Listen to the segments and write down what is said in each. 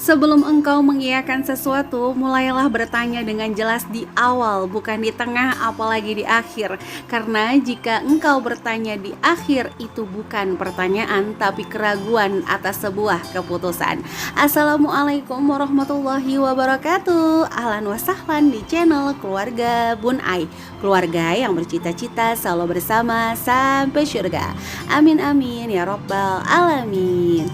Sebelum engkau mengiyakan sesuatu, mulailah bertanya dengan jelas di awal, bukan di tengah, apalagi di akhir. Karena jika engkau bertanya di akhir, itu bukan pertanyaan, tapi keraguan atas sebuah keputusan. Assalamualaikum warahmatullahi wabarakatuh. Ahlan wa sahlan di channel Keluarga Bun Ai. Keluarga yang bercita-cita selalu bersama sampai surga. Amin amin ya robbal alamin.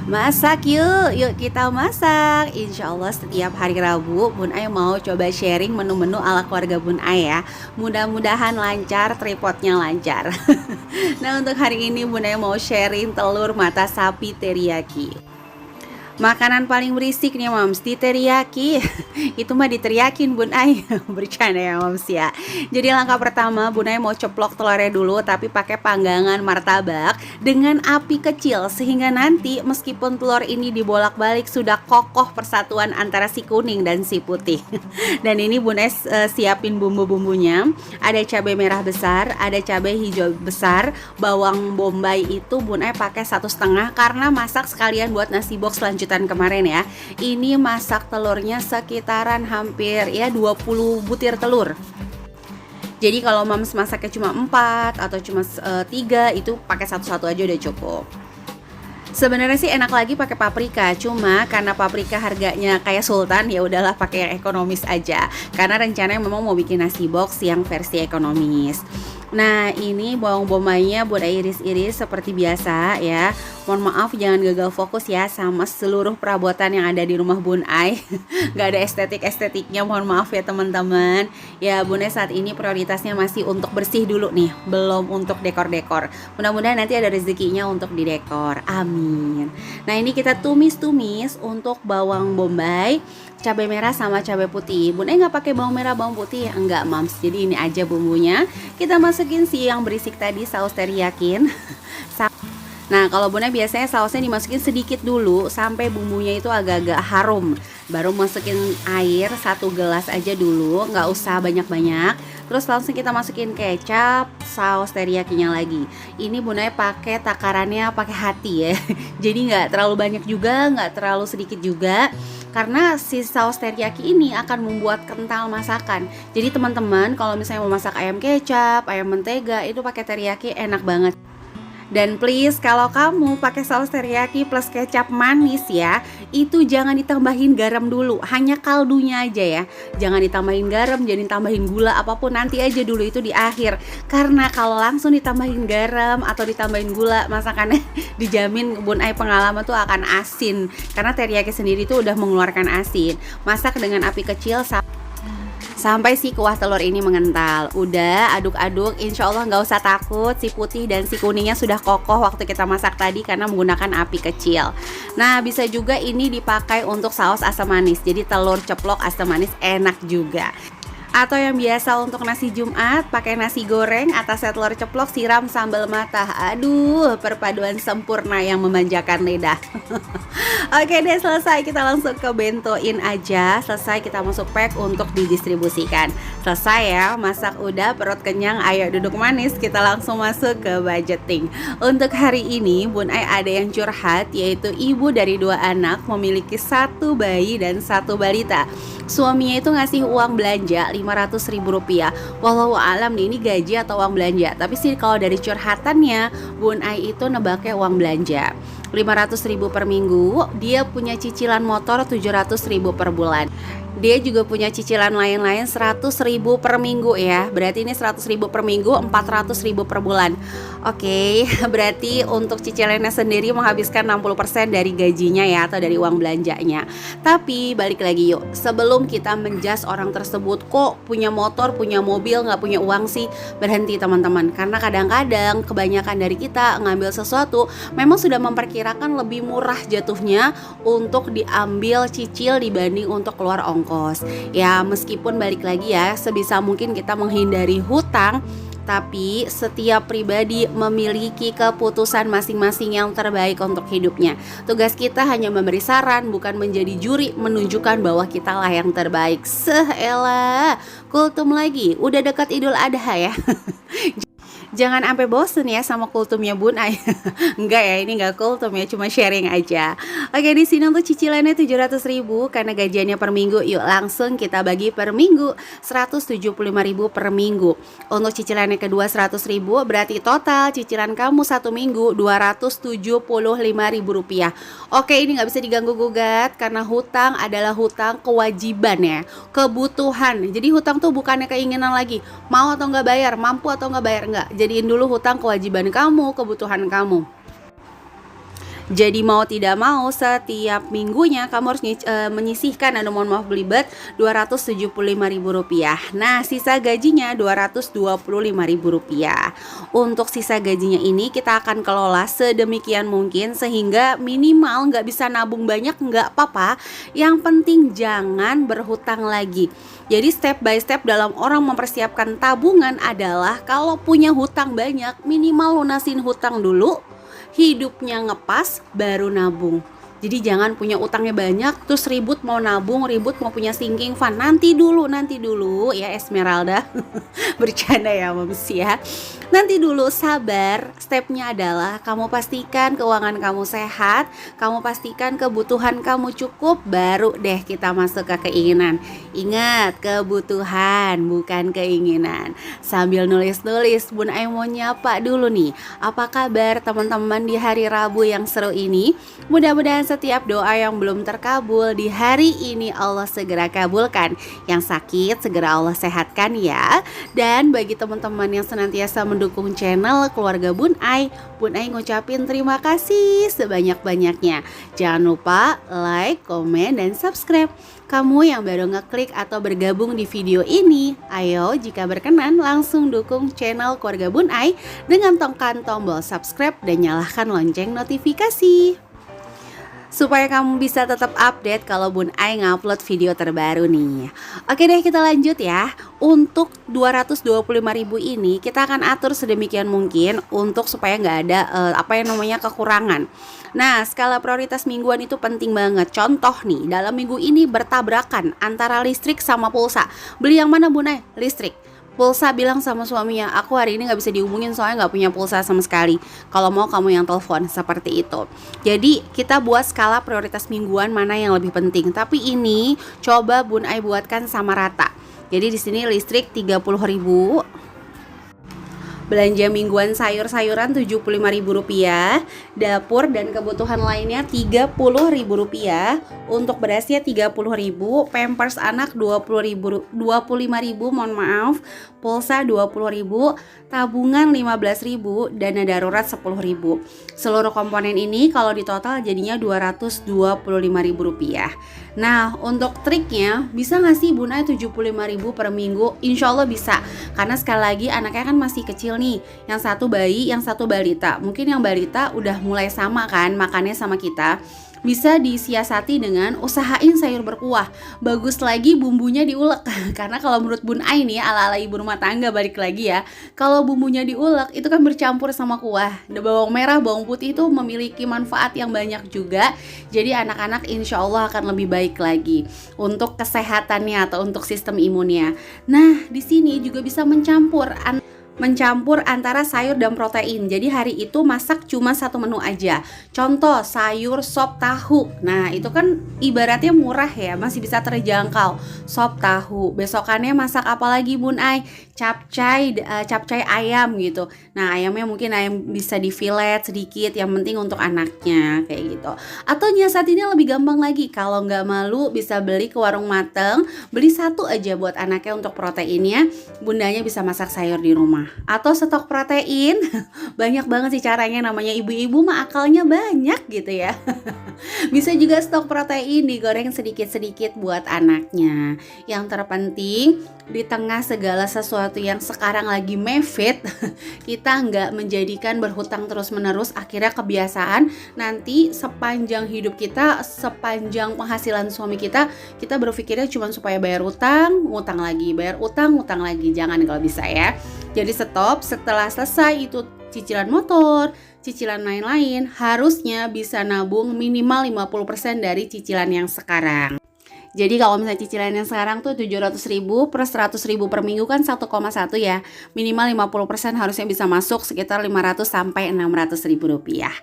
Masak yuk kita masak. Insya Allah setiap hari Rabu Bun Ai mau coba sharing menu-menu ala keluarga Bun Ai ya. Mudah-mudahan lancar, tripodnya lancar. Nah untuk hari ini Bun Ai mau sharing telur mata sapi teriyaki. Makanan paling berisik nih Mams, di teriyaki. Itu mah diteriakin Bun Ai. Bercanda ya Mams ya. Jadi langkah pertama Bun Ai mau ceplok telurnya dulu, tapi pakai panggangan martabak dengan api kecil, sehingga nanti meskipun telur ini dibolak-balik sudah kokoh persatuan antara si kuning dan si putih. Dan ini Bun Ai siapin bumbu-bumbunya. Ada cabai merah besar, ada cabai hijau besar, bawang bombay itu Bun Ai pakai 1,5 karena masak sekalian buat nasi box lanjutan kemarin ya. Ini masak telurnya sekitaran hampir ya 20 butir telur. Jadi kalau Mams masaknya cuma 4 atau cuma 3, itu pakai satu-satu aja udah cukup. Sebenarnya sih enak lagi pakai paprika, cuma karena paprika harganya kayak sultan, ya udahlah pakai yang ekonomis aja. Karena rencananya memang mau bikin nasi box yang versi ekonomis. Nah ini bawang bombaynya buat iris-iris seperti biasa ya. Mohon maaf jangan gagal fokus ya sama seluruh perabotan yang ada di rumah Bun Ai. Gak ada estetik-estetiknya, mohon maaf ya teman-teman. Ya Bun Ai saat ini prioritasnya masih untuk bersih dulu nih, belum untuk dekor-dekor. Mudah-mudahan nanti ada rezekinya untuk didekor, amin. Nah ini kita tumis-tumis untuk bawang bombay, cabai merah sama cabai putih. Bun Ai nggak pakai bawang merah bawang putih, enggak Mams. Jadi ini aja bumbunya. Kita masukin si yang berisik tadi, saus teriyakin. Nah kalau Bun Ai biasanya sausnya dimasukin sedikit dulu sampai bumbunya itu agak-agak harum. Baru masukin air 1 gelas aja dulu, nggak usah banyak-banyak. Terus langsung kita masukin kecap, saus teriyakinya lagi. Ini Bun Ai pakai takarannya pakai hati ya. Jadi nggak terlalu banyak juga, nggak terlalu sedikit juga. Karena si saus teriyaki ini akan membuat kental masakan. Jadi teman-teman kalau misalnya mau masak ayam kecap, ayam mentega, itu pakai teriyaki enak banget. Dan please kalau kamu pakai saus teriyaki plus kecap manis ya, itu jangan ditambahin garam dulu, hanya kaldunya aja ya. Jangan ditambahin garam, jangan ditambahin gula apapun, nanti aja dulu itu di akhir. Karena kalau langsung ditambahin garam atau ditambahin gula, masakannya dijamin Bun Ai pengalaman tuh akan asin. Karena teriyaki sendiri tuh udah mengeluarkan asin. Masak dengan api kecil sampai si kuah telur ini mengental. Udah aduk-aduk, insya Allah nggak usah takut, si putih dan si kuningnya sudah kokoh waktu kita masak tadi karena menggunakan api kecil. Nah bisa juga ini dipakai untuk saus asam manis, jadi telur ceplok asam manis enak juga. Atau yang biasa untuk nasi Jumat, pakai nasi goreng, atasnya telur ceplok, siram sambal matah. Aduh, perpaduan sempurna yang memanjakan lidah. Oke deh, selesai, kita langsung ke bentoin aja. Selesai, kita masuk pack untuk didistribusikan. Selesai ya, masak udah, perut kenyang, ayo duduk manis. Kita langsung masuk ke budgeting. Untuk hari ini Bun Ai ada yang curhat, yaitu ibu dari 2 anak, memiliki 1 bayi dan 1 balita. Suaminya itu ngasih uang belanja 500.000 rupiah. Walau alam nih ini gaji atau uang belanja. Tapi sih kalau dari curhatannya Bun Ai itu nebaknya uang belanja 500.000 per minggu. Dia punya cicilan motor 700.000 per bulan. Dia juga punya cicilan lain-lain 100.000 per minggu ya. Berarti ini 100.000 per minggu, 400.000 per bulan. Oke, berarti untuk cicilannya sendiri menghabiskan 60% dari gajinya ya, atau dari uang belanjanya. Tapi balik lagi yuk, sebelum kita menjudge orang tersebut, kok punya motor, punya mobil, nggak punya uang sih, berhenti teman-teman. Karena kadang-kadang kebanyakan dari kita ngambil sesuatu memang sudah memperkirakan lebih murah jatuhnya untuk diambil cicil dibanding untuk keluar ongkos. Ya meskipun balik lagi ya, sebisa mungkin kita menghindari hutang, tapi setiap pribadi memiliki keputusan masing-masing yang terbaik untuk hidupnya. Tugas kita hanya memberi saran, bukan menjadi juri menunjukkan bahwa kita lah yang terbaik. Seelah, kultum lagi, udah dekat Idul Adha ya. Jangan sampai bosen ya sama kultumnya Bun Ai. Enggak ya, ini enggak kultum ya, cuma sharing aja. Oke, di sini untuk cicilannya 700.000 karena gajiannya per minggu. Yuk langsung kita bagi per minggu, 175.000 per minggu. Untuk cicilannya kedua 100.000, berarti total cicilan kamu satu minggu 275.000 rupiah. Oke, ini nggak bisa diganggu gugat karena hutang adalah hutang kewajiban ya, kebutuhan. Jadi hutang tuh bukannya keinginan lagi, mau atau nggak bayar, mampu atau nggak bayar, nggak. Jadiin dulu hutang kewajiban kamu, kebutuhan kamu. Jadi mau tidak mau setiap minggunya kamu harus menyisihkan, mohon maaf belibet, 275.000 rupiah. Nah sisa gajinya 225.000 rupiah. Untuk sisa gajinya ini kita akan kelola sedemikian mungkin sehingga minimal nggak bisa nabung banyak nggak apa-apa. Yang penting jangan berhutang lagi. Jadi step by step dalam orang mempersiapkan tabungan adalah kalau punya hutang banyak minimal lunasin hutang dulu, hidupnya ngepas baru nabung. Jadi jangan punya utangnya banyak terus ribut mau nabung, ribut mau punya sinking fund. Nanti dulu ya Esmeralda. Bercanda ya Mams ya. Nanti dulu, sabar. Stepnya adalah kamu pastikan keuangan kamu sehat, kamu pastikan kebutuhan kamu cukup, baru deh kita masuk ke keinginan. Ingat, kebutuhan bukan keinginan. Sambil nulis-nulis, Bun Ai mau nyapa dulu nih. Apa kabar teman-teman di hari Rabu yang seru ini? Mudah-mudahan setiap doa yang belum terkabul di hari ini Allah segera kabulkan. Yang sakit segera Allah sehatkan ya. Dan bagi teman-teman yang senantiasa mendukung channel keluarga Bun Ai ngucapin terima kasih sebanyak-banyaknya. Jangan lupa like, komen, dan subscribe. Kamu yang baru ngeklik atau bergabung di video ini, ayo jika berkenan langsung dukung channel keluarga Bun Ai dengan tekan tombol subscribe dan nyalakan lonceng notifikasi supaya kamu bisa tetap update kalau Bun Ai ngupload video terbaru nih. Oke deh, kita lanjut ya. Untuk 225.000 ini kita akan atur sedemikian mungkin untuk supaya nggak ada kekurangan. Nah, skala prioritas mingguan itu penting banget. Contoh nih, dalam minggu ini bertabrakan antara listrik sama pulsa. Beli yang mana Bun Ai? Listrik. Pulsa bilang sama suaminya, aku hari ini gak bisa dihubungin soalnya gak punya pulsa sama sekali. Kalau mau kamu yang telepon, seperti itu. Jadi kita buat skala prioritas mingguan mana yang lebih penting. Tapi ini coba Bun Ai buatkan sama rata. Jadi di sini listrik 30.000, belanja mingguan sayur-sayuran 75.000 rupiah, dapur dan kebutuhan lainnya 30.000 rupiah, untuk berasnya 30.000, pampers anak 25.000, mohon maaf, pulsa 20.000, tabungan 15.000, dana darurat 10.000. Seluruh komponen ini kalau ditotal jadinya 225.000 rupiah. Nah untuk triknya bisa nggak sih Bun Ai 75.000 per minggu? Insya Allah bisa, karena sekali lagi anaknya kan masih kecil nih, yang satu bayi, yang satu balita. Mungkin yang balita udah mulai sama kan makannya sama kita. Bisa disiasati dengan usahain sayur berkuah. Bagus lagi bumbunya diulek. Karena kalau menurut Bun Ai nih, ala-ala ibu rumah tangga balik lagi ya, kalau bumbunya diulek itu kan bercampur sama kuah. Bawang merah, bawang putih itu memiliki manfaat yang banyak juga. Jadi anak-anak insya Allah akan lebih baik lagi untuk kesehatannya atau untuk sistem imunnya. Nah di sini juga bisa mencampur antara sayur dan protein. Jadi hari itu masak cuma satu menu aja. Contoh sayur sop tahu. Nah itu kan ibaratnya murah ya, masih bisa terjangkau. Sop tahu. Besokannya masak apa lagi Bun Ai? Capcay ayam gitu. Nah ayamnya mungkin ayam bisa di fillet sedikit, yang penting untuk anaknya kayak gitu. Atau nyiasatinnya lebih gampang lagi, kalau nggak malu bisa beli ke warung mateng, beli satu aja buat anaknya untuk proteinnya. Bundanya bisa masak sayur di rumah. Atau stok protein. Banyak banget sih caranya, namanya ibu-ibu mah akalnya banyak gitu ya. Bisa juga stok protein digoreng sedikit-sedikit buat anaknya. Yang terpenting di tengah segala sesuatu yang sekarang lagi mepet, kita nggak menjadikan berhutang terus-menerus. Akhirnya kebiasaan, nanti sepanjang hidup kita, sepanjang penghasilan suami kita berpikirnya cuma supaya bayar utang, ngutang lagi, bayar utang, ngutang lagi. Jangan kalau bisa ya. Jadi stop, setelah selesai itu cicilan motor, cicilan lain-lain, harusnya bisa nabung minimal 50% dari cicilan yang sekarang. Jadi kalau misalnya cicilan yang sekarang tuh 700.000 per 100.000 per minggu kan 1,1 ya. Minimal 50% harusnya bisa masuk sekitar 500 sampai 600.000 rupiah.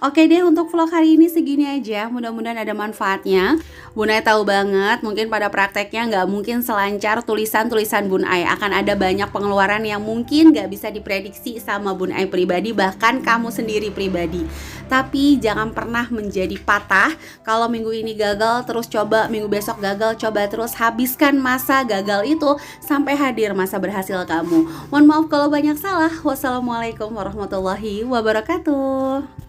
Oke deh, untuk vlog hari ini segini aja. Mudah-mudahan ada manfaatnya. Bun Ai tahu banget, mungkin pada prakteknya nggak mungkin selancar tulisan-tulisan Bun Ai. Akan ada banyak pengeluaran yang mungkin nggak bisa diprediksi sama Bun Ai pribadi, bahkan kamu sendiri pribadi. Tapi jangan pernah menjadi patah. Kalau minggu ini gagal, terus coba minggu besok gagal, coba terus. Habiskan masa gagal itu sampai hadir masa berhasil kamu. Mohon maaf kalau banyak salah. Wassalamualaikum warahmatullahi wabarakatuh.